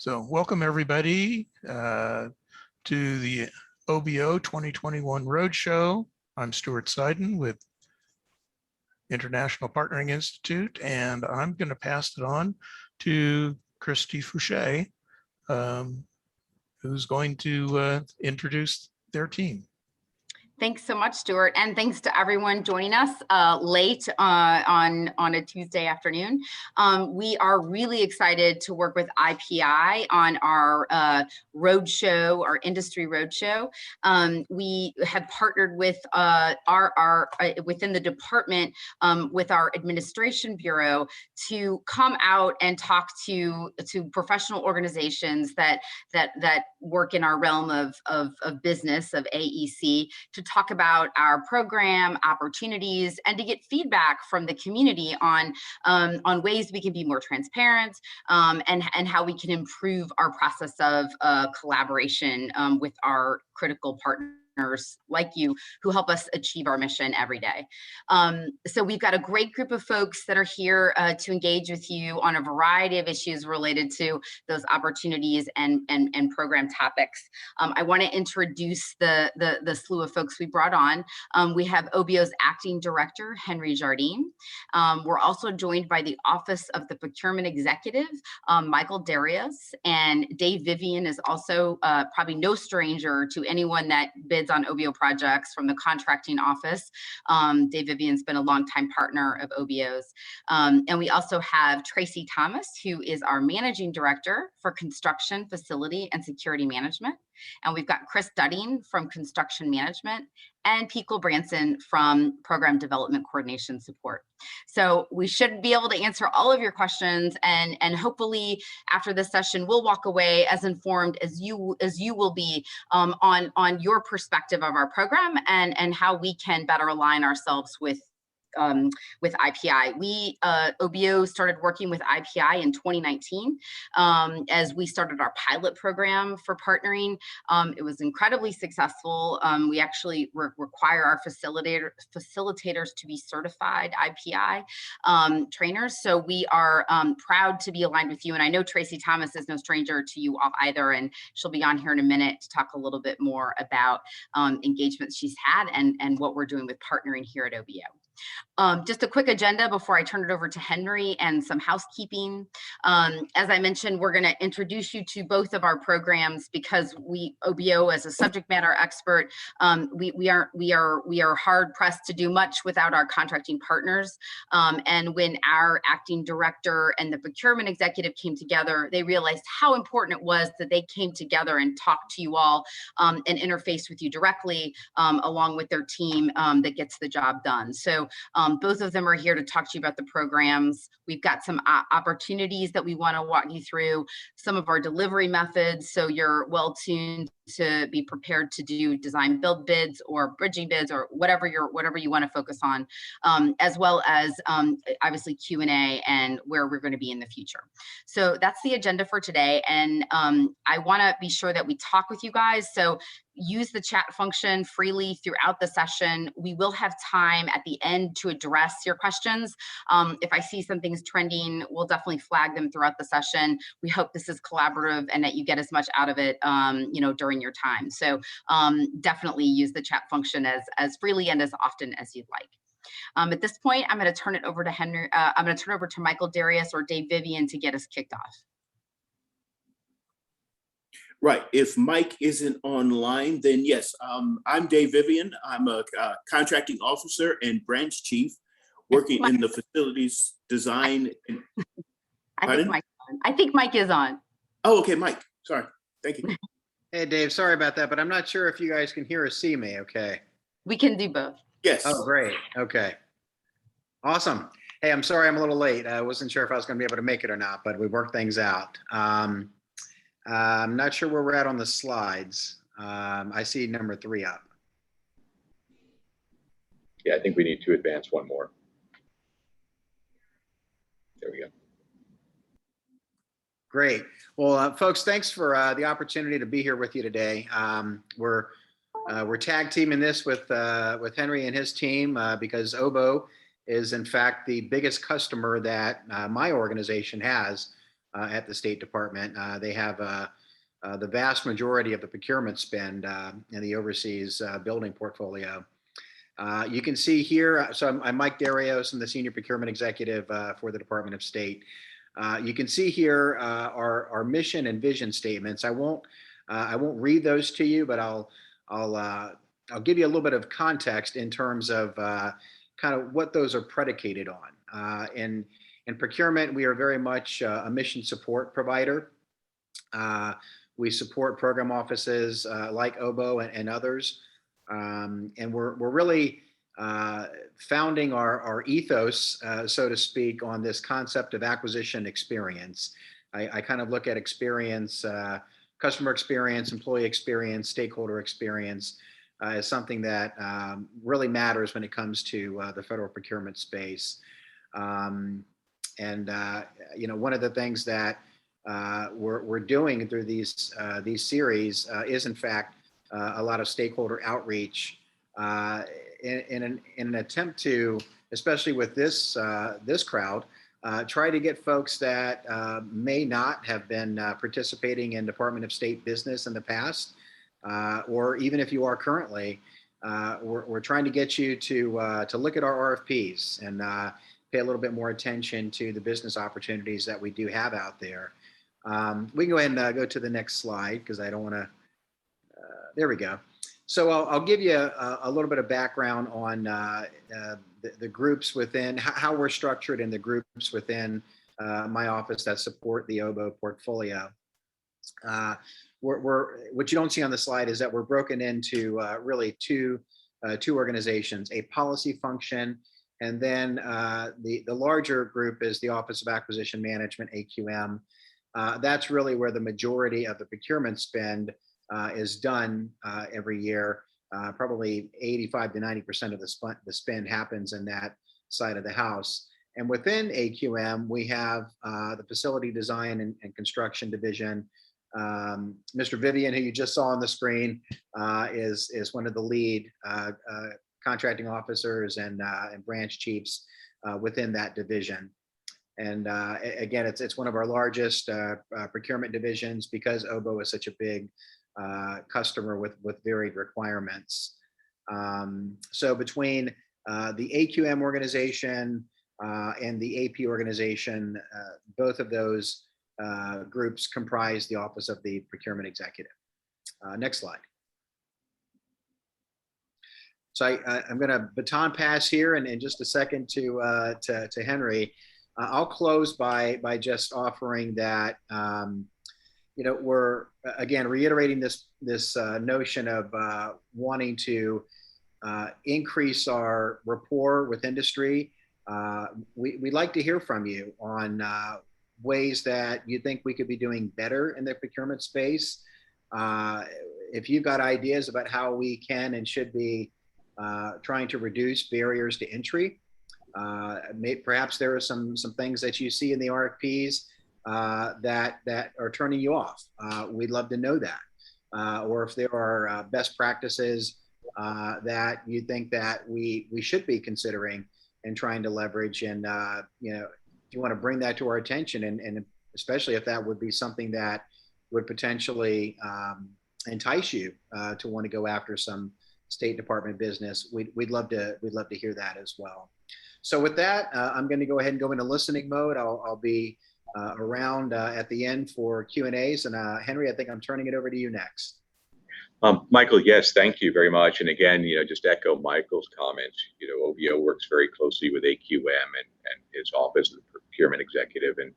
So welcome everybody to the OBO 2021 Roadshow. I'm Stuart Seiden with International Partnering Institute, and I'm going to pass it on to Christy Fouché, who's going to introduce their team. Thanks so much, Stuart, and thanks to everyone joining us late on a Tuesday afternoon. We are really excited to work with IPI on our roadshow, our industry roadshow. We have partnered with within the department with our administration bureau to come out and talk to professional organizations that work in our realm of business, of AEC, to talk about our program opportunities and to get feedback from the community on ways we can be more transparent and how we can improve our process of collaboration with our critical partners like you who help us achieve our mission every day. So we've got a great group of folks that are here to engage with you on a variety of issues related to those opportunities and program topics. I want to introduce the slew of folks we brought on. We have OBO's Acting Director, Henry Jardine. We're also joined by the Office of the Procurement Executive, Michael Darius, and Dave Vivian is also probably no stranger to anyone that bids on OBO projects from the contracting office. Dave Vivian's been a longtime partner of OBO's. And we also have Tracy Thomas, who is our Managing Director for Construction, Facility, and Security Management. And we've got Chris Dudding from Construction Management and Pete Branson from Program Development Coordination Support. So we should be able to answer all of your questions, and hopefully after this session, we'll walk away as informed as you will be on your perspective of our program and how we can better align ourselves with IPI. We, OBO started working with IPI in 2019 as we started our pilot program for partnering. It was incredibly successful. We actually require our facilitators to be certified IPI trainers. So we are proud to be aligned with you. And I know Tracy Thomas is no stranger to you all either, and she'll be on here in a minute to talk a little bit more about engagements she's had and what we're doing with partnering here at OBO. Just a quick agenda before I turn it over to Henry and some housekeeping. As I mentioned, we're going to introduce you to both of our programs because OBO as a subject matter expert, we are hard pressed to do much without our contracting partners. And when our acting director and the procurement executive came together, they realized how important it was that they came together and talked to you all and interfaced with you directly along with their team that gets the job done. So both of them are here to talk to you about the programs. We've got some opportunities that we want to walk you through, some of our delivery methods, so you're well tuned to be prepared to do design build bids or bridging bids or whatever you want to focus on, as well as obviously Q&A and where we're going to be in the future. So that's the agenda for today, and I want to be sure that we talk with you guys. So use the chat function freely throughout the session. We will have time at the end to address your questions. If I see something's trending, we'll definitely flag them throughout the session. We hope this is collaborative and that you get as much out of it, during your time. So definitely use the chat function as freely and as often as you'd like. At this point, I'm going to turn it over to Henry. I'm going to turn it over to Michael Darius or Dave Vivian to get us kicked off. Right. If Mike isn't online, then yes, I'm Dave Vivian. I'm a contracting officer and branch chief working in the facilities design. I think Mike is on. Oh, okay, Mike. Sorry. Thank you. Hey, Dave. Sorry about that, but I'm not sure if you guys can hear or see me. Okay. We can do both. Yes. Oh, great. Okay. Awesome. Hey, I'm sorry I'm a little late. I wasn't sure if I was going to be able to make it or not, but we worked things out. I'm not sure where we're at on the slides. I see number 3 up. Yeah, I think we need to advance one more. There we go. Great. Well, folks, thanks for the opportunity to be here with you today. We're tag teaming this with Henry and his team because OBO is in fact the biggest customer that my organization has at the State Department. They have the vast majority of the procurement spend in the overseas building portfolio. You can see here, so I'm Mike Darios, I'm the Senior Procurement Executive for the Department of State. You can see here our mission and vision statements. I won't read those to you, but I'll give you a little bit of context in terms of kind of what those are predicated on. In procurement, we are very much a mission support provider. We support program offices like OBO and others. And we're really founding our ethos, so to speak, on this concept of acquisition experience. I kind of look at experience, customer experience, employee experience, stakeholder experience as something that really matters when it comes to the federal procurement space. You know, one of the things that we're doing through these series is, in fact, a lot of stakeholder outreach in an attempt to, especially with this crowd, try to get folks that may not have been participating in Department of State business in the past, or even if you are currently, we're trying to get you to look at our RFPs and pay a little bit more attention to the business opportunities that we do have out there. We can go ahead and go to the next slide because I don't want to. There we go. So I'll give you a little bit of background on the groups within, how we're structured in the groups within my office that support the OBO portfolio. What you don't see on the slide is that we're broken into really two organizations, a policy function, and then the larger group is the Office of Acquisition Management, AQM. That's really where the majority of the procurement spend is done every year. Probably 85 to 90% of the spend happens in that side of the house. And within AQM, we have the Facility Design and Construction Division. Mr. Vivian, who you just saw on the screen, is one of the lead contracting officers and branch chiefs within that division. And again, it's one of our largest procurement divisions because OBO is such a big customer with varied requirements. So between the AQM organization and the AP organization, both of those groups comprise the Office of the Procurement Executive. Next slide. So I'm going to baton pass here in just a second to Henry. I'll close by just offering that you know, we're again reiterating this notion of wanting to increase our rapport with industry. We'd like to hear from you on ways that you think we could be doing better in the procurement space. If you've got ideas about how we can and should be trying to reduce barriers to entry, perhaps there are some things that you see in the RFPs that are turning you off. We'd love to know that. Or if there are best practices that you think that we should be considering and trying to leverage, and you know, if you want to bring that to our attention, and especially if that would be something that would potentially entice you to want to go after some State Department business, we'd love to hear that as well. So with that, I'm going to go ahead and go into listening mode. I'll be around at the end for Q&As, and Henry, I think I'm turning it over to you next. Michael, yes, thank you very much. And again, you know, just echo Michael's comments. You know, OBO works very closely with AQM and his office, the procurement executive, and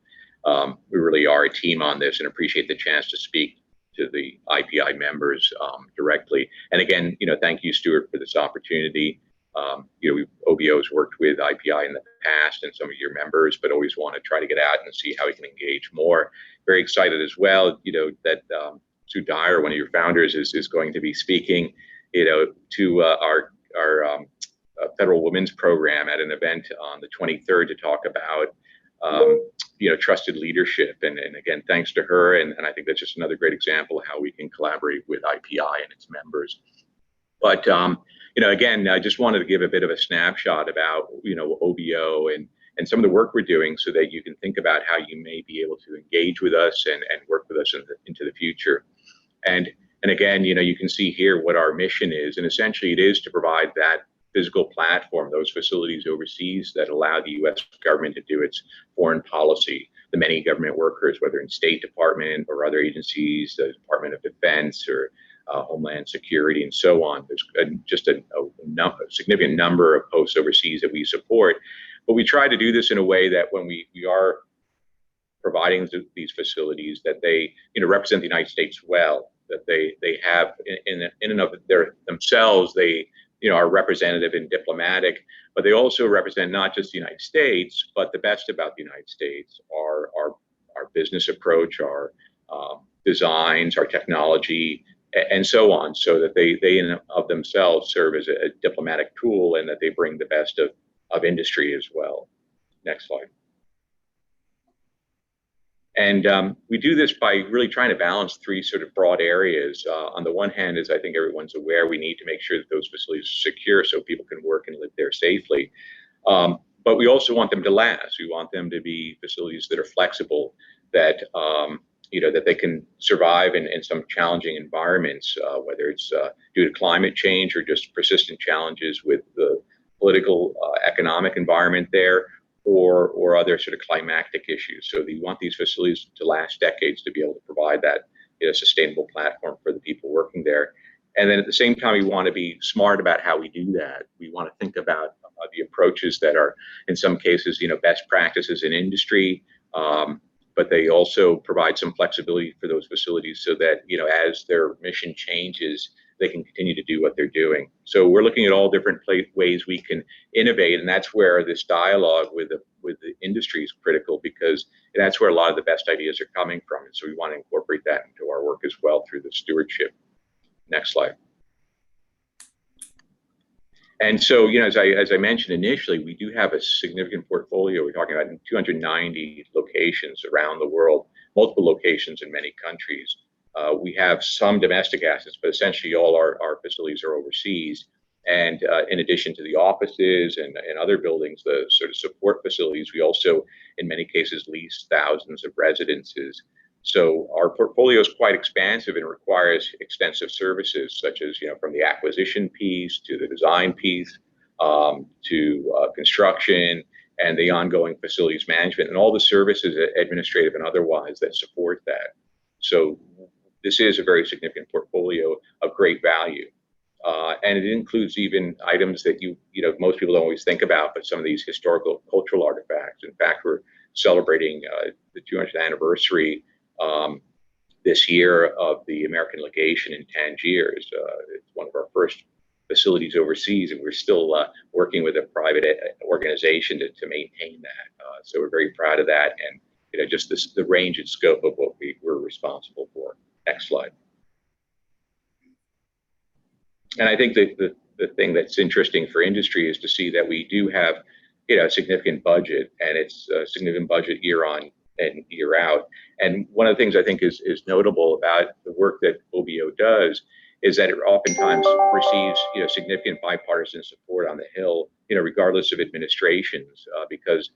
we really are a team on this, and appreciate the chance to speak to the IPI members directly. And again, you know, thank you, Stuart, for this opportunity. You know, OBO has worked with IPI in the past and some of your members, but always want to try to get out and see how we can engage more. Very excited as well, you know, that Sue Dyer, one of your founders, is going to be speaking, you know, to our Federal Women's Program at an event on the 23rd to talk about, you know, trusted leadership. And again, thanks to her. And I think that's just another great example of how we can collaborate with IPI and its members. But, you know, again, I just wanted to give a bit of a snapshot about, you know, OBO and, and some of the work we're doing so that you can think about how you may be able to engage with us and work with us into the future. And again, you can see here what our mission is, and essentially it is to provide that physical platform, those facilities overseas that allow the U.S. government to do its foreign policy. The many government workers, whether in State Department or other agencies, the Department of Defense or Homeland Security and so on. There's just a significant number of posts overseas that we support. But we try to do this in a way that when we are providing these facilities, that they represent the United States well, that they have in and of themselves, they are representative and diplomatic, but they also represent not just the United States, but the best about the United States, our business approach, our designs, our technology, and so on, so that they in and of themselves serve as a diplomatic tool, and that they bring the best of industry as well. Next slide. And we do this by really trying to balance three sort of broad areas. On the one hand, as I think everyone's aware, we need to make sure that those facilities are secure so people can work and live there safely. But we also want them to last. We want them to be facilities that are flexible, that that they can survive in some challenging environments, whether it's due to climate change or just persistent challenges with the political, economic environment there, or other sort of climactic issues. So we want these facilities to last decades to be able to provide that sustainable platform for the people working there. And then at the same time, we want to be smart about how we do that. We want to think about the approaches that are, in some cases, best practices in industry, but they also provide some flexibility for those facilities so that, as their mission changes, they can continue to do what they're doing. So we're looking at all different ways we can innovate, and that's where this dialogue with the industry is critical, because that's where a lot of the best ideas are coming from. And so we want to incorporate that into our work as well through the stewardship. Next slide. And so, as I mentioned initially, we do have a significant portfolio. We're talking about 290 locations around the world, multiple locations in many countries. We have some domestic assets, but essentially all our facilities are overseas. And in addition to the offices and other buildings, the sort of support facilities, we also, in many cases, lease thousands of residences. So our portfolio is quite expansive and requires extensive services, such as, from the acquisition piece to the design piece, to construction and the ongoing facilities management, and all the services, administrative and otherwise, that support that. So this is a very significant portfolio of great value. And it includes even items that most people don't always think about, but some of these historical cultural artifacts. In fact, we're celebrating the 200th anniversary this year of the American legation in Tangiers. It's one of our first facilities overseas, and we're still working with a private organization to maintain that. So we're very proud of that, and just the range and scope of what we're responsible for. Next slide. And I think that the thing that's interesting for industry is to see that we do have a significant budget, and it's a significant budget year on and year out. And one of the things I think is notable about the work that OBO does is that it oftentimes receives significant bipartisan support on the Hill, regardless of administrations, because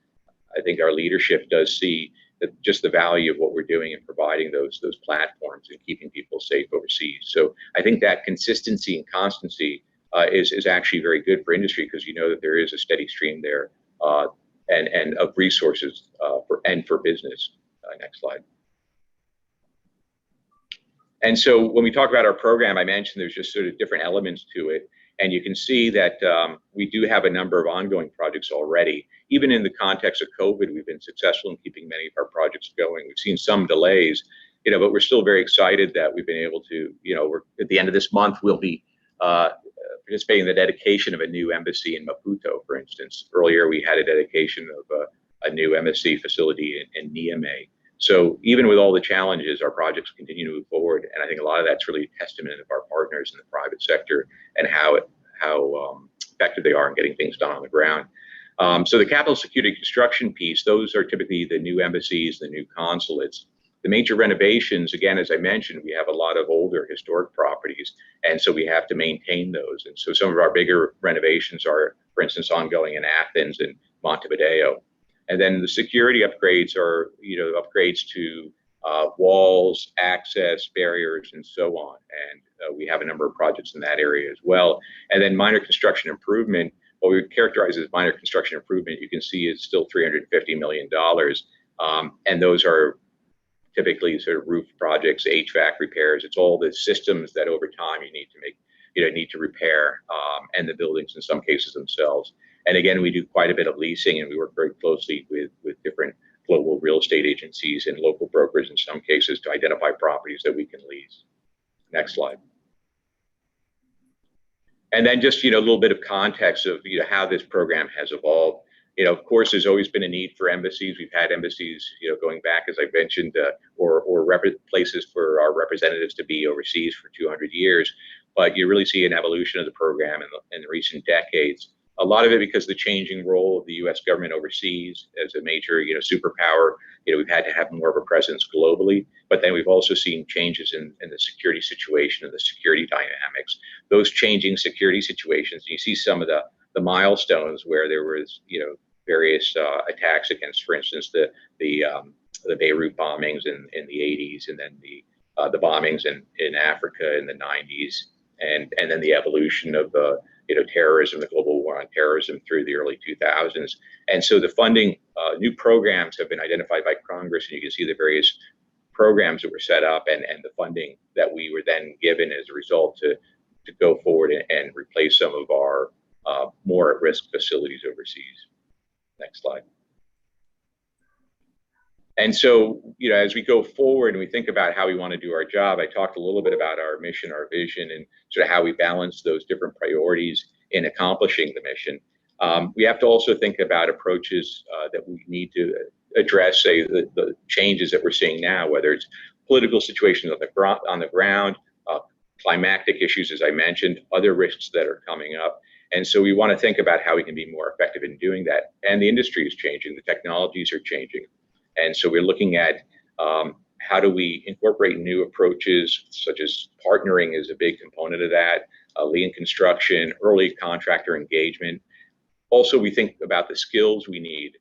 I think our leadership does see that just the value of what we're doing in providing those platforms and keeping people safe overseas. So I think that consistency and constancy is actually very good for industry, because that there is a steady stream there and of resources for business. Next slide. And so when we talk about our program, I mentioned there's just sort of different elements to it. And you can see that we do have a number of ongoing projects already. Even in the context of COVID, we've been successful in keeping many of our projects going. We've seen some delays, but we're still very excited that we've been able to, we're at the end of this month, we'll be participating in the dedication of a new embassy in Maputo, for instance. Earlier, we had a dedication of a new embassy facility in Niamey. So even with all the challenges, our projects continue to move forward. And I think a lot of that's really a testament of our partners in the private sector and how effective they are in getting things done on the ground. So the capital security construction piece, those are typically the new embassies, the new consulates. The major renovations, again, as I mentioned, we have a lot of older historic properties, and so we have to maintain those. And so some of our bigger renovations are, for instance, ongoing in Athens and Montevideo. And then the security upgrades are, upgrades to walls, access, barriers, and so on. And we have a number of projects in that area as well. And then minor construction improvement, what we would characterize as minor construction improvement, you can see is still $350 million. And those are typically sort of roof projects, HVAC repairs. It's all the systems that over time you need to make, need to repair, and the buildings in some cases themselves. And again, we do quite a bit of leasing, and we work very closely with different global real estate agencies and local brokers in some cases to identify properties that we can lease. Next slide. And then just, a little bit of context of, how this program has evolved. Of course, there's always been a need for embassies. We've had embassies, going back, as I mentioned, or places for our representatives to be overseas for 200 years. But you really see an evolution of the program in the recent decades. A lot of it because the changing role of the U.S. government overseas as a major, superpower. We've had to have more of a presence globally, but then we've also seen changes in the security situation and the security dynamics. Those changing security situations, you see some of the milestones where there was, various attacks against, for instance, the Beirut bombings in the 80s, and then the bombings in Africa in the 90s, and then the evolution of terrorism, the global war on terrorism through the early 2000s. And so the funding, new programs have been identified by Congress, and you can see the various programs that were set up and the funding that we were then given as a result to go forward and replace some of our more at-risk facilities overseas. Next slide. And so, as we go forward and we think about how we want to do our job, I talked a little bit about our mission, our vision, and sort of how we balance those different priorities in accomplishing the mission. We have to also think about approaches that we need to address, say, the changes that we're seeing now, whether it's political situations on the ground, climatic issues, as I mentioned, other risks that are coming up. And so we want to think about how we can be more effective in doing that. And the industry is changing, the technologies are changing. And so we're looking at how do we incorporate new approaches, such as partnering is a big component of that, lean construction, early contractor engagement. Also, we think about the skills we need.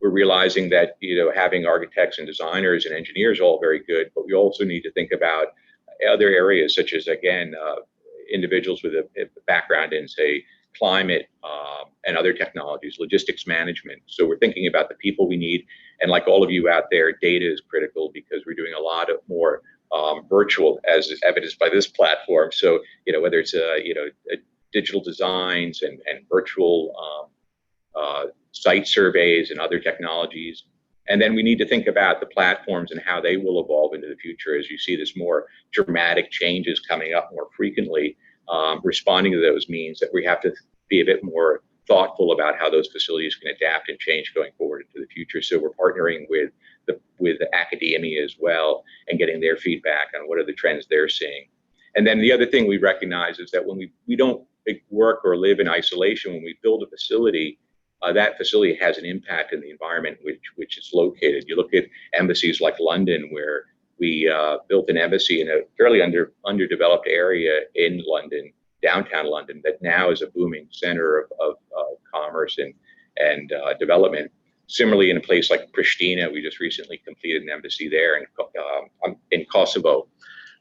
We're realizing that having architects and designers and engineers are all very good, but we also need to think about other areas, such as, again, individuals with a background in, say, climate and other technologies, logistics management. So we're thinking about the people we need. And like all of you out there, data is critical because we're doing a lot of more virtual, as is evidenced by this platform. So, whether it's, digital designs and virtual site surveys and other technologies. And then we need to think about the platforms and how they will evolve into the future as you see this more dramatic changes coming up more frequently. Responding to those means that we have to be a bit more thoughtful about how those facilities can adapt and change going forward into the future. So we're partnering with academia as well and getting their feedback on what are the trends they're seeing. And then the other thing we recognize is that when we don't work or live in isolation, when we build a facility, that facility has an impact in the environment which it's located. You look at embassies like London, where we built an embassy in a fairly underdeveloped area in London, downtown London, that now is a booming center of commerce and development. Similarly, in a place like Pristina, we just recently completed an embassy there in Kosovo.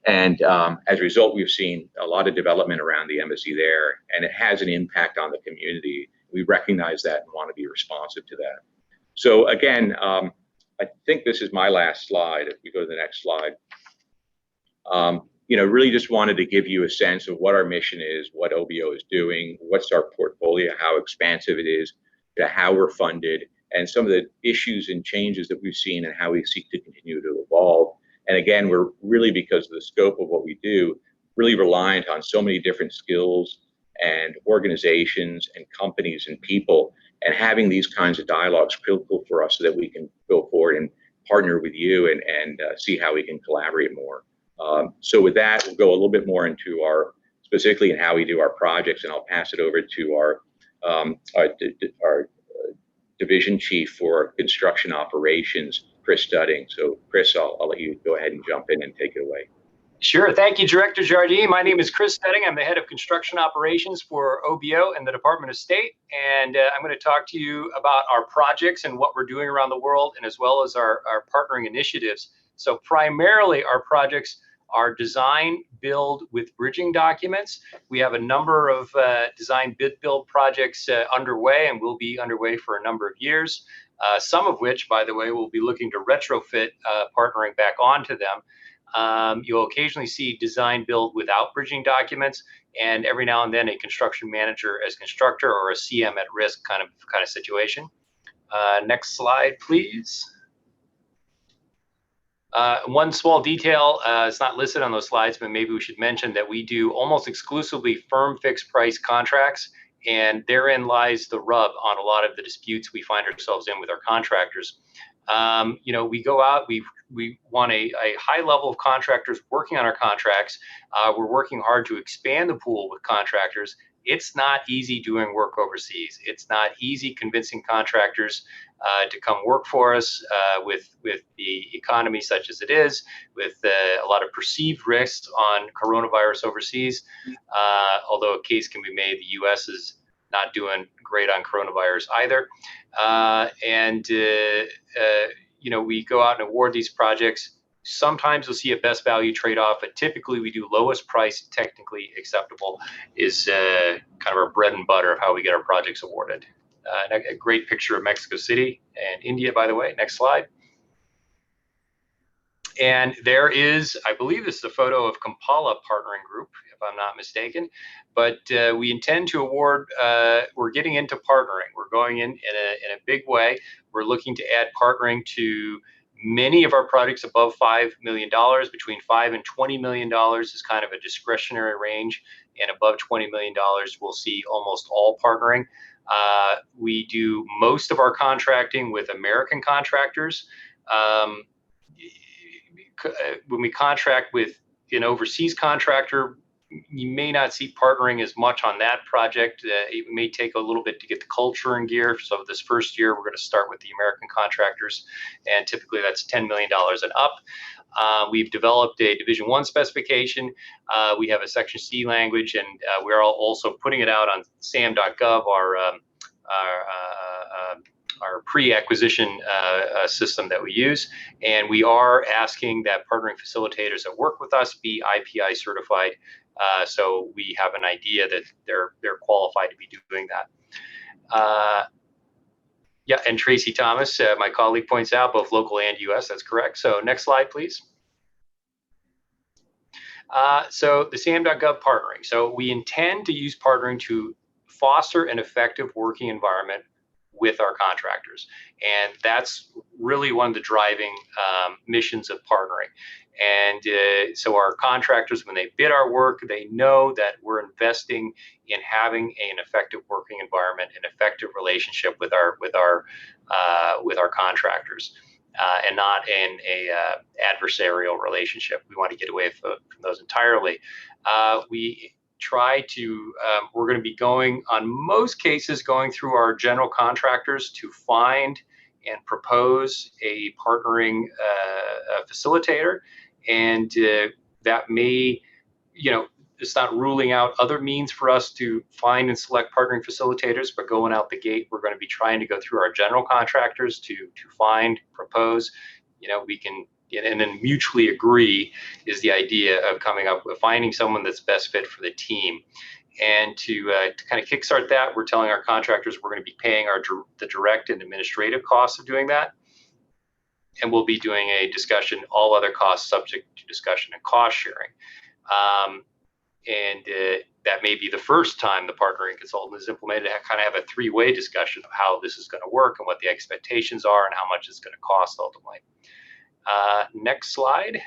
And as a result, we've seen a lot of development around the embassy there, and it has an impact on the community. We recognize that and want to be responsive to that. So again, I think this is my last slide. If we go to the next slide, really just wanted to give you a sense of what our mission is, what OBO is doing, what's our portfolio, how expansive it is, to how we're funded, and some of the issues and changes that we've seen and how we seek to continue to evolve. And again, we're really, because of the scope of what we do, really reliant on so many different skills and organizations and companies and people, and having these kinds of dialogues critical for us so that we can go forward and partner with you and see how we can collaborate more. So with that, we'll go a little bit more into specifically in how we do our projects, and I'll pass it over to our division chief for construction operations, Chris Studding. So Chris, I'll let you go ahead and jump in and take it away. Sure. Thank you, Director Jardine. My name is Chris Stedding. I'm the head of construction operations for OBO and the Department of State. And I'm going to talk to you about our projects and what we're doing around the world, and as well as our partnering initiatives. So primarily our projects are design build with bridging documents. We have a number of design bid build projects underway and will be underway for a number of years. Some of which, by the way, we'll be looking to retrofit partnering back onto them. You'll occasionally see design build without bridging documents, and every now and then a construction manager as constructor or a CM at risk kind of situation. Next slide, please. One small detail, it's not listed on those slides, but maybe we should mention that we do almost exclusively firm fixed price contracts, and therein lies the rub on a lot of the disputes we find ourselves in with our contractors. We go out, we want a high level of contractors working on our contracts. We're working hard to expand the pool with contractors. It's not easy doing work overseas. It's not easy convincing contractors to come work for us with the economy such as it is, with a lot of perceived risks on coronavirus overseas. Although a case can be made, the U.S. is not doing great on coronavirus either. We go out and award these projects. Sometimes you'll see a best value trade-off, but typically we do lowest price, technically acceptable is kind of our bread and butter of how we get our projects awarded. A great picture of Mexico City and India, by the way. Next slide. And there is, I believe this is a photo of Kampala Partnering Group, if I'm not mistaken. But we intend to award, we're getting into partnering. We're going in a big way. We're looking to add partnering to many of our projects above $5 million. Between $5 and $20 million is kind of a discretionary range. And above $20 million, we'll see almost all partnering. We do most of our contracting with American contractors. When we contract with an overseas contractor, you may not see partnering as much on that project. It may take a little bit to get the culture in gear. So this first year, we're going to start with the American contractors, and typically that's $10 million and up. We've developed a Division I specification. We have a Section C language, and we're also putting it out on sam.gov, our pre-acquisition system that we use. And we are asking that partnering facilitators that work with us be IPI certified, so we have an idea that they're qualified to be doing that. Yeah, and Tracy Thomas, my colleague, points out both local and US, that's correct. So next slide, please. So the sam.gov partnering. So we intend to use partnering to foster an effective working environment with our contractors. And that's really one of the driving missions of partnering. And so our contractors, when they bid our work, they know that we're investing in having an effective working environment, an effective relationship with our contractors, and not in a adversarial relationship. We want to get away from those entirely. We try to, we're going to be going, on most cases, going through our general contractors to find and propose a partnering facilitator. And that may, it's not ruling out other means for us to find and select partnering facilitators, but going out the gate, we're going to be trying to go through our general contractors to find, propose, we can, and then mutually agree is the idea of coming up with finding someone that's best fit for the team. And to kind of kickstart that, we're telling our contractors we're going to be paying the direct and administrative costs of doing that. And we'll be doing a discussion, all other costs subject to discussion and cost sharing. That may be the first time the partnering consultant is implemented to kind of have a three-way discussion of how this is going to work and what the expectations are and how much it's going to cost ultimately. Next slide.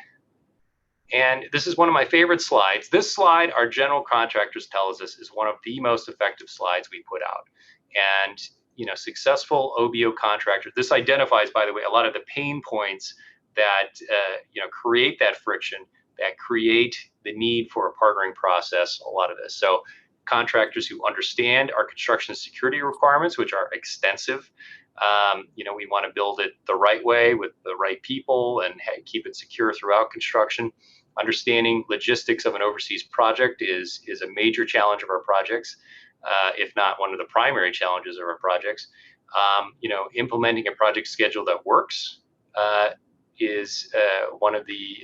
And this is one of my favorite slides. This slide, our general contractors tell us this is one of the most effective slides we put out. And successful OBO contractors, this identifies, by the way, a lot of the pain points that create that friction, that create the need for a partnering process, a lot of this. So contractors who understand our construction security requirements, which are extensive. We want to build it the right way with the right people and keep it secure throughout construction. understanding logistics of an overseas project is a major challenge of our projects, if not one of the primary challenges of our projects. Implementing a project schedule that works is one of the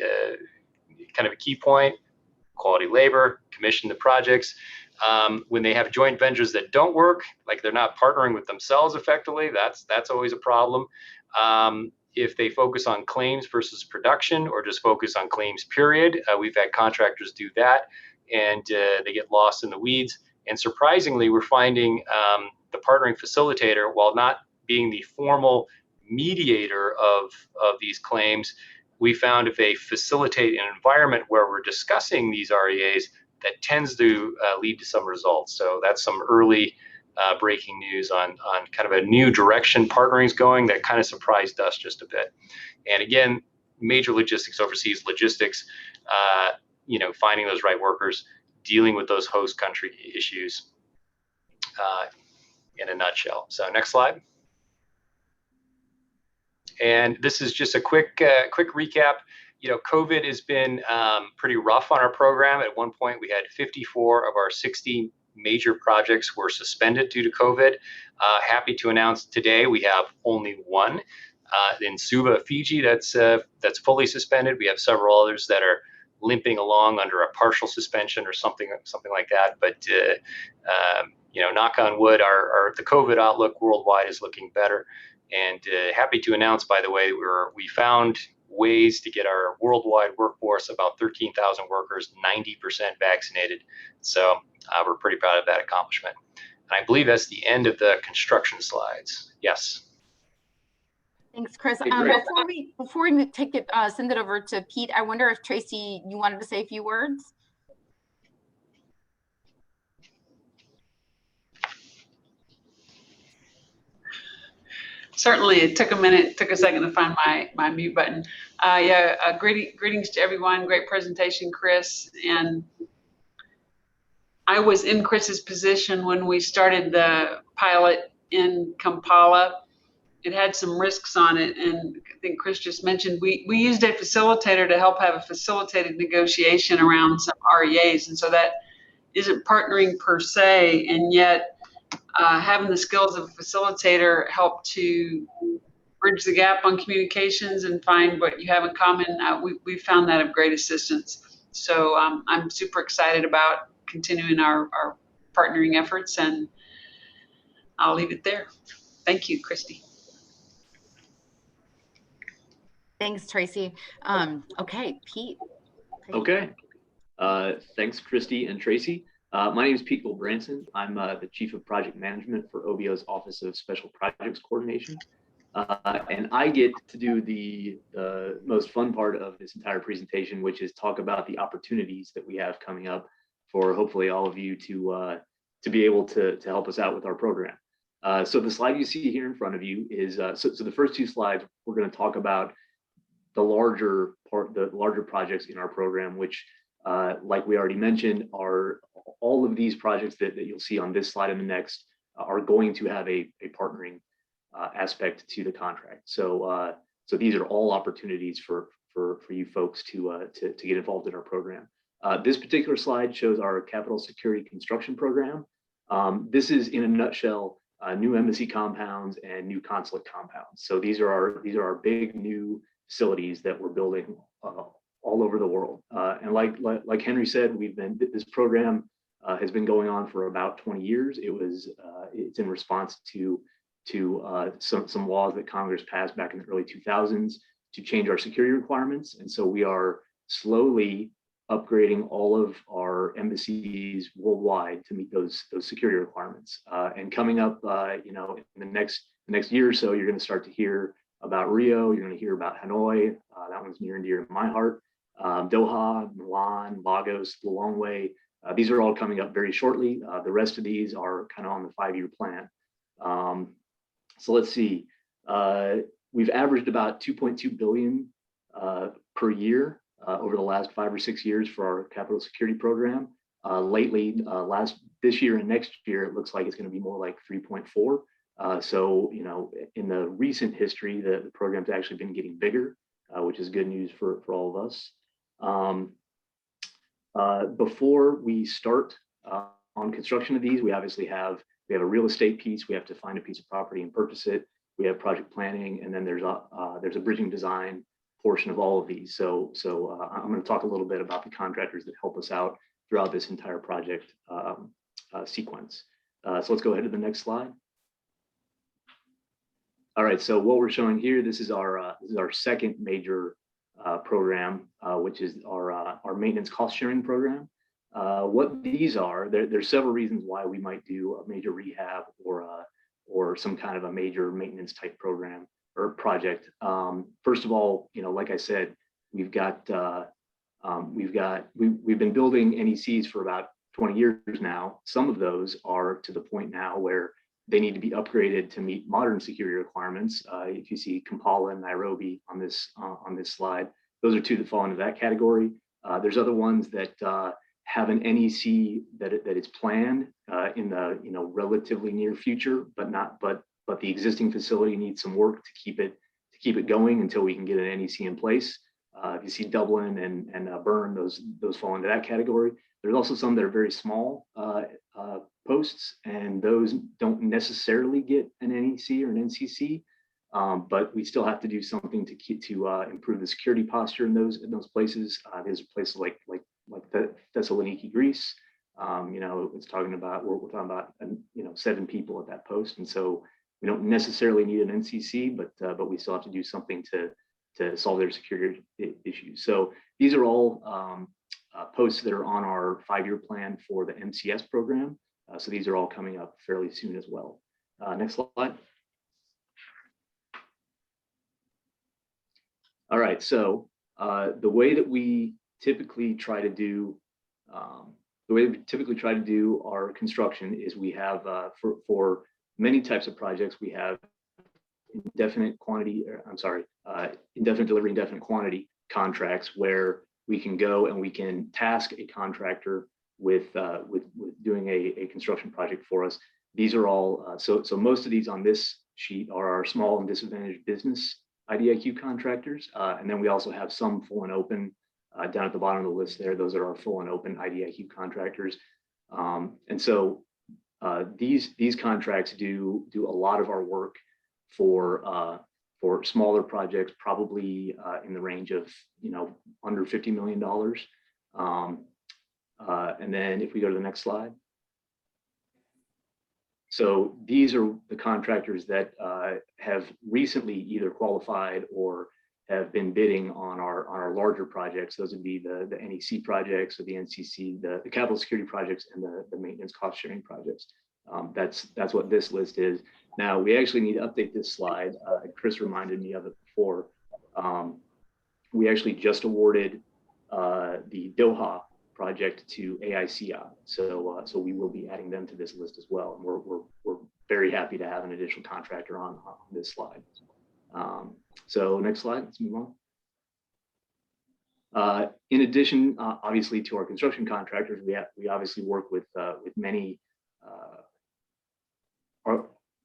kind of a key point. Quality labor, commission the projects. When they have joint ventures that don't work, like they're not partnering with themselves effectively, that's always a problem. If they focus on claims versus production, or just focus on claims period, we've had contractors do that, and they get lost in the weeds. And surprisingly, we're finding the partnering facilitator, while not being the formal mediator of these claims, we found if they facilitate an environment where we're discussing these REAs, that tends to lead to some results. So that's some early breaking news on kind of a new direction partnering is going that kind of surprised us just a bit. And again, major logistics overseas, logistics, finding those right workers, dealing with those host country issues in a nutshell. So next slide. And this is just a quick recap. COVID has been pretty rough on our program. At one point, we had 54 of our 60 major projects were suspended due to COVID. Happy to announce today we have only one in Suva, Fiji, that's fully suspended. We have several others that are limping along under a partial suspension or something like that. But knock on wood, the COVID outlook worldwide is looking better. And happy to announce, by the way, we found ways to get our worldwide workforce, about 13,000 workers, 90% vaccinated. So we're pretty proud of that accomplishment. And I believe that's the end of the construction slides. Yes. Thanks, Chris. Great. Before we take it, send it over to Pete, I wonder if Tracy, you wanted to say a few words? Certainly, it took a second to find my mute button. Greetings to everyone. Great presentation, Chris. And I was in Chris's position when we started the pilot in Kampala. It had some risks on it, and I think Chris just mentioned we used a facilitator to help have a facilitated negotiation around some REAs, and so that isn't partnering per se, and yet having the skills of a facilitator help to bridge the gap on communications and find what you have in common. We found that of great assistance. So I'm super excited about continuing our partnering efforts, and I'll leave it there. Thank you, Christy. Thanks, Tracy. Okay, Pete. Okay. Thanks, Christy and Tracy. My name is Pete Goldbranson. I'm the Chief of Project Management for OBO's Office of Special Projects Coordination. And I get to do the most fun part of this entire presentation, which is talk about the opportunities that we have coming up for hopefully all of you to be able to help us out with our program. So the slide you see here in front of you is, so the first two slides, we're going to talk about the larger projects in our program, which like we already mentioned, are all of these projects that you'll see on this slide and the next are going to have a partnering aspect to the contract. So these are all opportunities for you folks to get involved in our program. This particular slide shows our capital security construction program. This is, in a nutshell, new embassy compounds and new consulate compounds. So these are our big new facilities that we're building all over the world. And like Henry said, this program has been going on for about 20 years. It's in response to some laws that Congress passed back in the early 2000s to change our security requirements. And so we are slowly upgrading all of our embassies worldwide to meet those security requirements. And coming up, in the next year or so, you're going to start to hear about Rio. You're going to hear about Hanoi. That one's near and dear to my heart. Doha, Milan, Lagos, Lilongwe. These are all coming up very shortly. The rest of these are kind of on the 5-year plan. So let's see. We've averaged about 2.2 billion per year over the last 5 or 6 years for our capital security program. Lately, this year and next year, it looks like it's going to be more like 3.4. So, in the recent history, the program's actually been getting bigger, which is good news for all of us. Before we start on construction of these, we obviously have a real estate piece. We have to find a piece of property and purchase it. We have project planning, and then there's a bridging design portion of all of these. So I'm going to talk a little bit about the contractors that help us out throughout this entire project sequence. So let's go ahead to the next slide. All right, so what we're showing here, this is our second major program, which is our maintenance cost sharing program. What these are, there's several reasons why we might do a major rehab or some kind of a major maintenance type program or project. First of all, like I said, we've been building NECs for about 20 years now. Some of those are to the point now where they need to be upgraded to meet modern security requirements. If you see Kampala and Nairobi on this slide, those are two that fall into that category. There's other ones that have an NEC that is planned in the relatively near future, but the existing facility needs some work to keep it going until we can get an NEC in place. If you see Dublin and Bern, those fall into that category. There's also some that are very small posts, and those don't necessarily get an NEC or an NCC, but we still have to do something to improve the security posture in those places. There's places like Thessaloniki, Greece. We're talking about 7 people at that post, and so we don't necessarily need an NCC, but we still have to do something to solve their security issues. So these are all posts that are on our 5-year plan for the MCS program. So these are all coming up fairly soon as well. Next slide. All right, so the way that we typically try to do our construction is we have for many types of projects, we have indefinite delivery, indefinite quantity contracts where we can go and we can task a contractor with doing a construction project for us. These are all so most of these on this sheet are our small and disadvantaged business IDIQ contractors, and then we also have some full and open down at the bottom of the list there. Those are our full and open IDIQ contractors, and so these contracts do a lot of our work for smaller projects, probably in the range of under $50 million. And then if we go to the next slide. So these are the contractors that have recently either qualified or have been bidding on our larger projects. Those would be the NEC projects or the NCC, the capital security projects, and the maintenance cost sharing projects. That's what this list is. Now we actually need to update this slide. Chris reminded me of it before. We actually just awarded the Doha project to AICI, so we will be adding them to this list as well. And we're very happy to have an additional contractor on this slide. So next slide, let's move on. In addition, obviously, to our construction contractors, we obviously work with many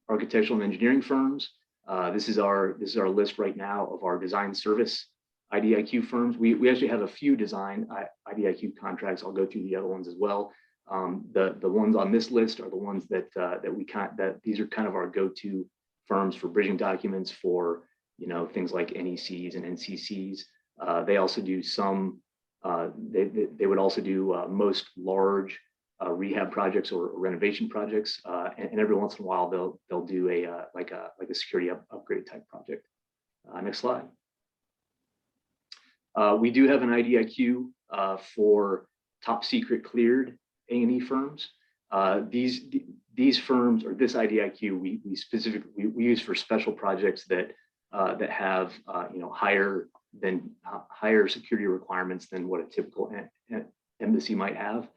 architectural and engineering firms. This is our list right now of our design service IDIQ firms. We actually have a few design IDIQ contracts. I'll go through the other ones as well. The ones on this list are the ones that these are kind of our go-to firms for bridging documents for things like NECs and NCCs. They also do some. They would also do most large rehab projects or renovation projects, and every once in a while they'll do a security upgrade type project. Next slide. We do have an IDIQ for top secret cleared A&E firms. These firms, or this IDIQ, we specifically use for special projects that have higher security requirements than what a typical embassy might have.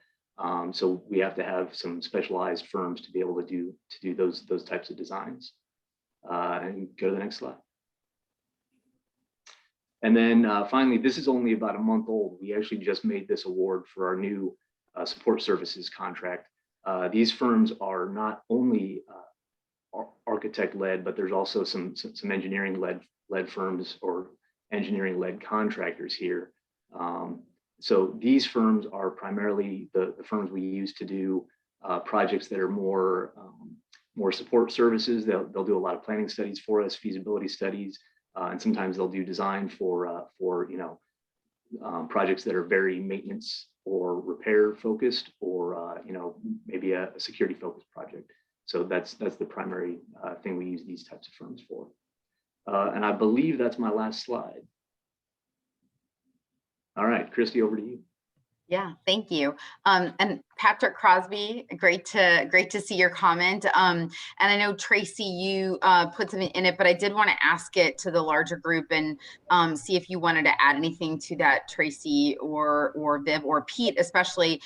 So we have to have some specialized firms to be able to do those types of designs. And go to the next slide. And then finally, this is only about a month old. We actually just made this award for our new support services contract. These firms are not only architect-led, but there's also some engineering-led firms or engineering-led contractors here. So these firms are primarily the firms we use to do projects that are more support services. They'll do a lot of planning studies for us, feasibility studies, and sometimes they'll do design for projects that are very maintenance or repair focused, or maybe a security focused project. So that's the primary thing we use these types of firms for. And I believe that's my last slide. All right, Christy, over to you. Yeah, thank you. And Patrick Crosby, great to see your comment. And I know Tracy, you put something in it, but I did want to ask it to the larger group and see if you wanted to add anything to that, Tracy or Viv or Pete, especially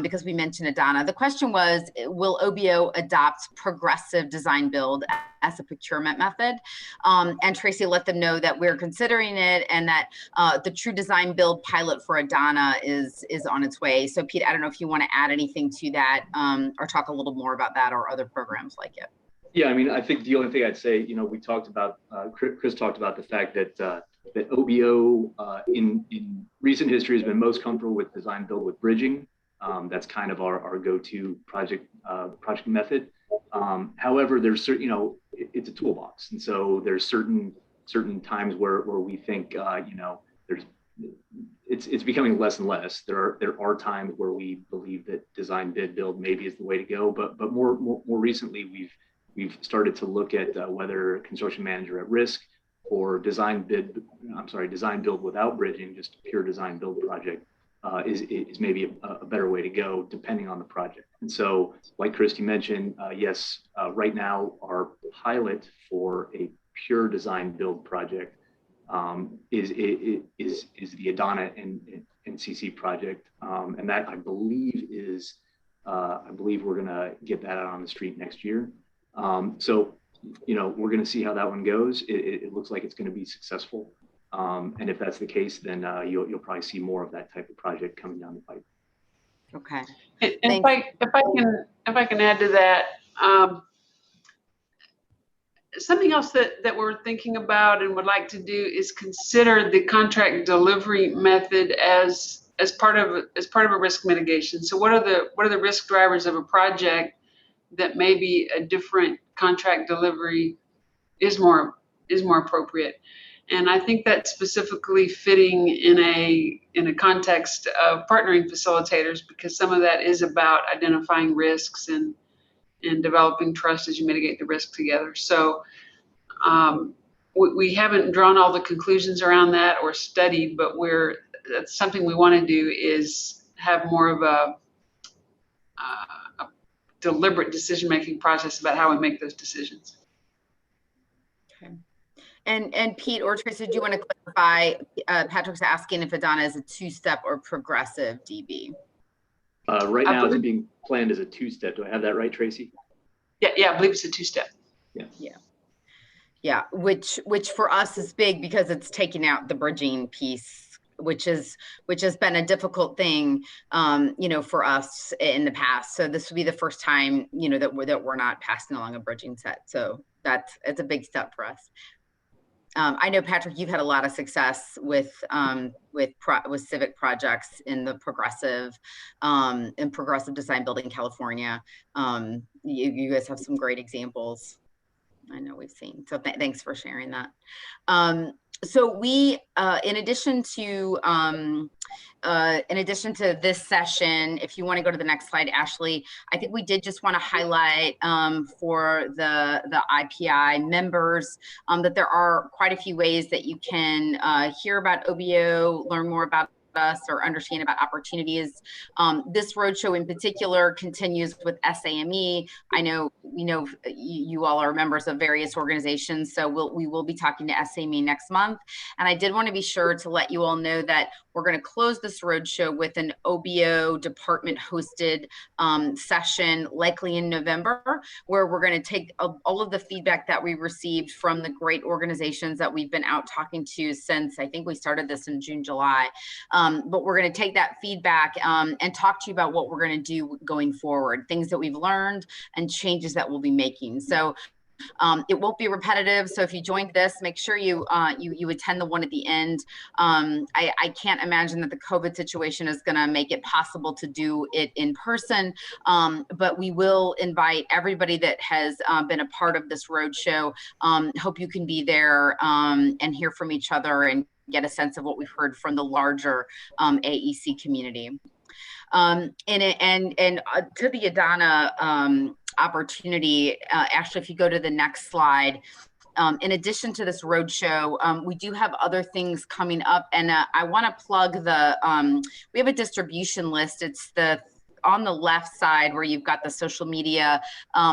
because we mentioned Adana. The question was, will OBO adopt progressive design build as a procurement method? And Tracy let them know that we're considering it and that the true design build pilot for Adana is on its way. So Pete, I don't know if you want to add anything to that or talk a little more about that or other programs like it. Yeah, I mean, I think the only thing I'd say, we talked about, Chris talked about the fact that that OBO in recent history has been most comfortable with design build with bridging. That's kind of our go-to project method. However, there's certain, it's a toolbox, and so there's certain times where we think, it's becoming less and less. There are times where we believe that design bid build maybe is the way to go, but more recently we've started to look at whether construction manager at risk or design build without bridging, just a pure design build project is maybe a better way to go depending on the project. And so, like Christy mentioned, yes, right now our pilot for a pure design build project is the Adana and CC project, and that I believe we're gonna get that out on the street next year. So we're gonna see how that one goes. It looks like it's gonna be successful, and if that's the case, then you'll probably see more of that type of project coming down the pipe. Okay. And if I can add to that. Something else that we're thinking about and would like to do is consider the contract delivery method as part of a risk mitigation. So what are the risk drivers of a project that maybe a different contract delivery is more appropriate? And I think that's specifically fitting in a context of partnering facilitators, because some of that is about identifying risks and developing trust as you mitigate the risk together. So we haven't drawn all the conclusions around that or studied, but that's something we want to do, is have more of a deliberate decision-making process about how we make those decisions. Okay. And Pete or Tracy, do you want to clarify? Patrick's asking if Adana is a two-step or progressive DB. Right now, it's being planned as a two-step. Do I have that right, Tracy? Yeah, I believe it's a two-step. Yeah, which for us is big because it's taking out the bridging piece, which has been a difficult thing, for us in the past. So this will be the first time, that we're not passing along a bridging set. So it's a big step for us. I know, Patrick, you've had a lot of success with civic projects in the progressive design building in California. You guys have some great examples. I know we've seen. So thanks for sharing that. So we, in addition to this session, if you want to go to the next slide, Ashley, I think we did just want to highlight for the IPI members that there are quite a few ways that you can hear about OBO, learn more about us, or understand about opportunities. This roadshow in particular continues with SAME. I know you all are members of various organizations, so we will be talking to SAME next month. And I did want to be sure to let you all know that we're going to close this roadshow with an OBO department hosted session, likely in November, where we're going to take all of the feedback that we received from the great organizations that we've been out talking to since, I think we started this in June, July. But we're going to take that feedback and talk to you about what we're going to do going forward, things that we've learned and changes that we'll be making. So It won't be repetitive, so if you joined this, make sure you you attend the one at the end. I can't imagine that the COVID situation is going to make it possible to do it in person, but we will invite everybody that has been a part of this roadshow. Hope you can be there and hear from each other and get a sense of what we've heard from the larger AEC community. And to the Adana opportunity, actually, if you go to the next slide, in addition to this roadshow, we do have other things coming up, and I want to plug the, we have a distribution list. It's on the left side where you've got the social media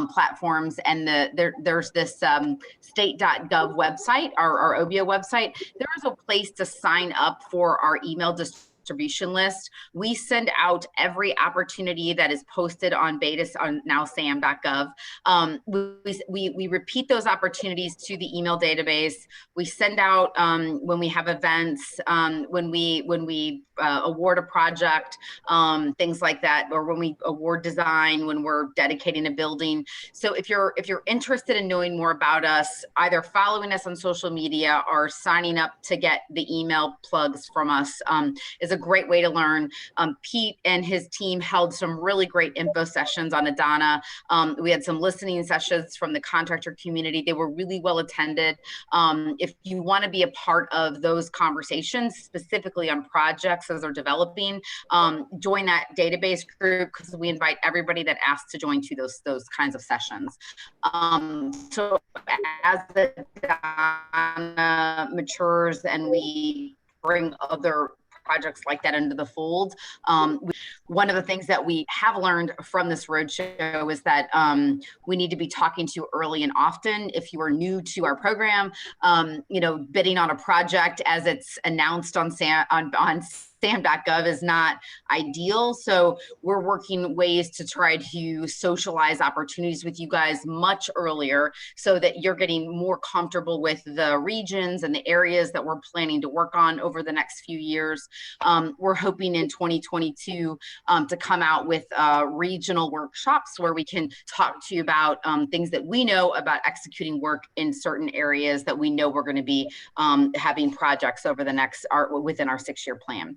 platforms, and there's this state.gov website, our OBO website. There is a place to sign up for our email distribution list. We send out every opportunity that is posted on Betis on now sam.gov. We repeat those opportunities to the email database. We send out when we have events, when we award a project, things like that, or when we award design, when we're dedicating a building. So if you're interested in knowing more about us, either following us on social media or signing up to get the email plugs from us is a great way to learn. Pete and his team held some really great info sessions on Adana. We had some listening sessions from the contractor community. They were really well attended. If you want to be a part of those conversations, specifically on projects as they're developing, join that database group, because we invite everybody that asks to join to those kinds of sessions. So as the Adana matures and we bring other projects like that into the fold. One of the things that we have learned from this roadshow is that we need to be talking to you early and often. If you are new to our program, bidding on a project as it's announced on sam.gov is not ideal. So we're working ways to try to socialize opportunities with you guys much earlier so that you're getting more comfortable with the regions and the areas that we're planning to work on over the next few years. We're hoping in 2022 to come out with regional workshops where we can talk to you about things that we know about executing work in certain areas that we know we're going to be having projects over the next, within our 6-year plan.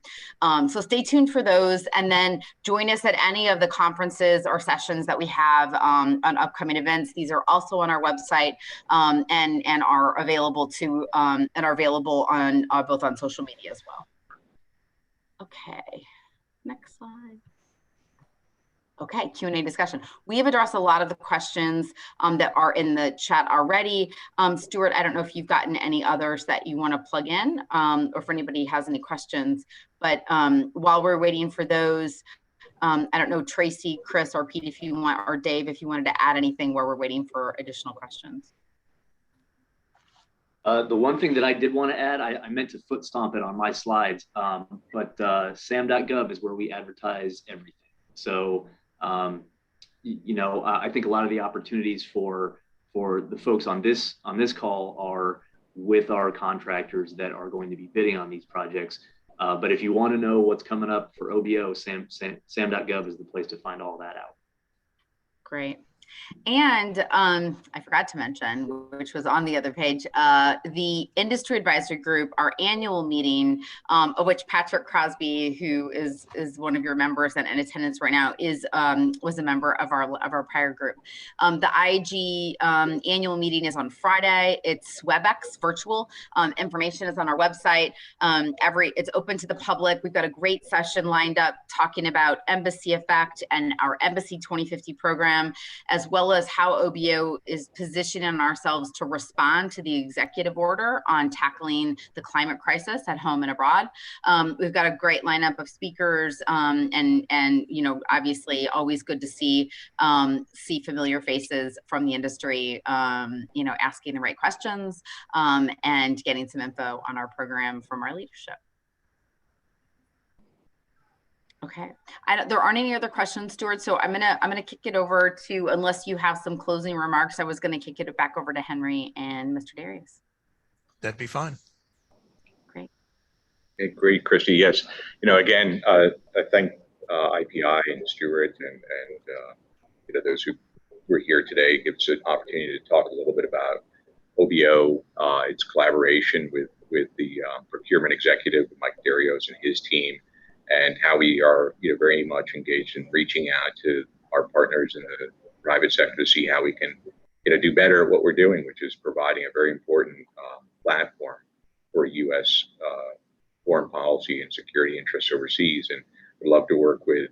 So stay tuned for those, and then join us at any of the conferences or sessions that we have on upcoming events. These are also on our website and are available to and are available on both on social media as well. Okay, next slide. Okay, Q&A discussion. We have addressed a lot of the questions that are in the chat already. Stuart, I don't know if you've gotten any others that you want to plug in, or if anybody has any questions. But while we're waiting for those, I don't know, Tracy, Chris, or Pete, if you want, or Dave, if you wanted to add anything while we're waiting for additional questions. The one thing that I did want to add, I meant to foot stomp it on my slides, but sam.gov is where we advertise everything. So, I think a lot of the opportunities for the folks on this call are with our contractors that are going to be bidding on these projects. But if you want to know what's coming up for OBO, sam.gov is the place to find all that out. Great. And I forgot to mention, which was on the other page, the Industry Advisory Group, our annual meeting, of which Patrick Crosby, who is one of your members and in attendance right now, was a member of our prior group. The IG annual meeting is on Friday. It's WebEx virtual. Information is on our website. It's open to the public. We've got a great session lined up talking about Embassy Effect and our Embassy 2050 program, as well as how OBO is positioning ourselves to respond to the executive order on tackling the climate crisis at home and abroad. We've got a great lineup of speakers, and obviously always good to see familiar faces from the industry, asking the right questions and getting some info on our program from our leadership. Okay, there aren't any other questions, Stuart. So I'm gonna kick it over to, unless you have some closing remarks, I was gonna kick it back over to Henry and Mr. Darius. That'd be fine. Great. Okay, great, Christy. Yes, again, I thank IPI and Stuart and those who we're here today. It gives us an opportunity to talk a little bit about OBO, its collaboration with the Procurement Executive, Mike Darios and his team, and how we are very much engaged in reaching out to our partners in the private sector to see how we can do better at what we're doing, which is providing a very important platform for U.S. Foreign policy and security interests overseas. And we'd love to work with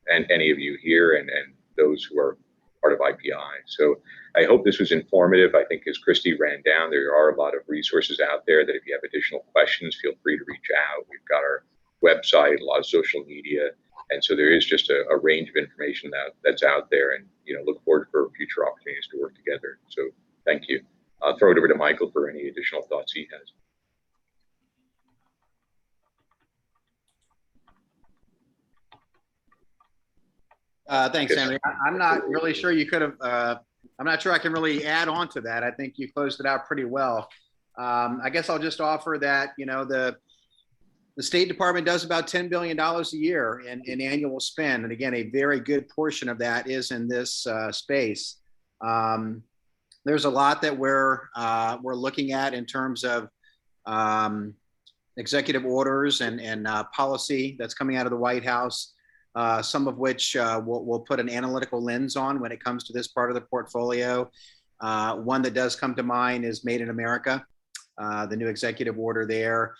and any of you here and those who are part of IPI. So I hope this was informative. I think as Christy ran down, there are a lot of resources out there that if you have additional questions, feel free to reach out. We've got our website, a lot of social media. And so there is just a range of information that's out there, and look forward for future opportunities to work together. So thank you. I'll throw it over to Michael for any additional thoughts he has. Thanks, Henry. I'm not really sure you could have, I'm not sure I can really add on to that. I think you closed it out pretty well. I guess I'll just offer that, the State Department does about $10 billion a year in annual spend. And again, a very good portion of that is in this space. There's a lot that we're looking at in terms of executive orders and policy that's coming out of the White House. Some of which we'll put an analytical lens on when it comes to this part of the portfolio. One that does come to mind is Made in America, the new executive order there.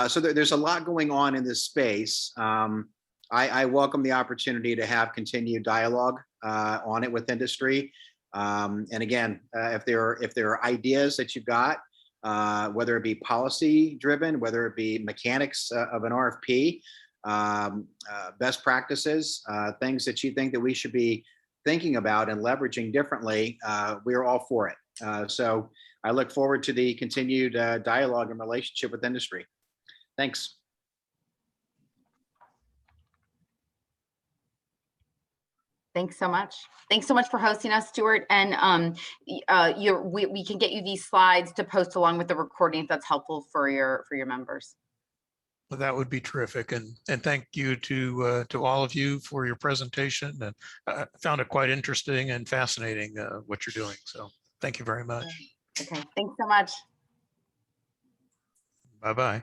So there's a lot going on in this space. I welcome the opportunity to have continued dialogue on it with industry. And again, if there are ideas that you've got, whether it be policy driven, whether it be mechanics of an RFP, best practices, things that you think that we should be thinking about and leveraging differently, we're all for it. So I look forward to the continued dialogue and relationship with industry. Thanks. Thanks so much. Thanks so much for hosting us, Stuart. And we can get you these slides to post along with the recording if that's helpful for your members. Well, that would be terrific. And thank you to all of you for your presentation. And I found it quite interesting and fascinating what you're doing. So thank you very much. Okay, thanks so much. Bye-bye.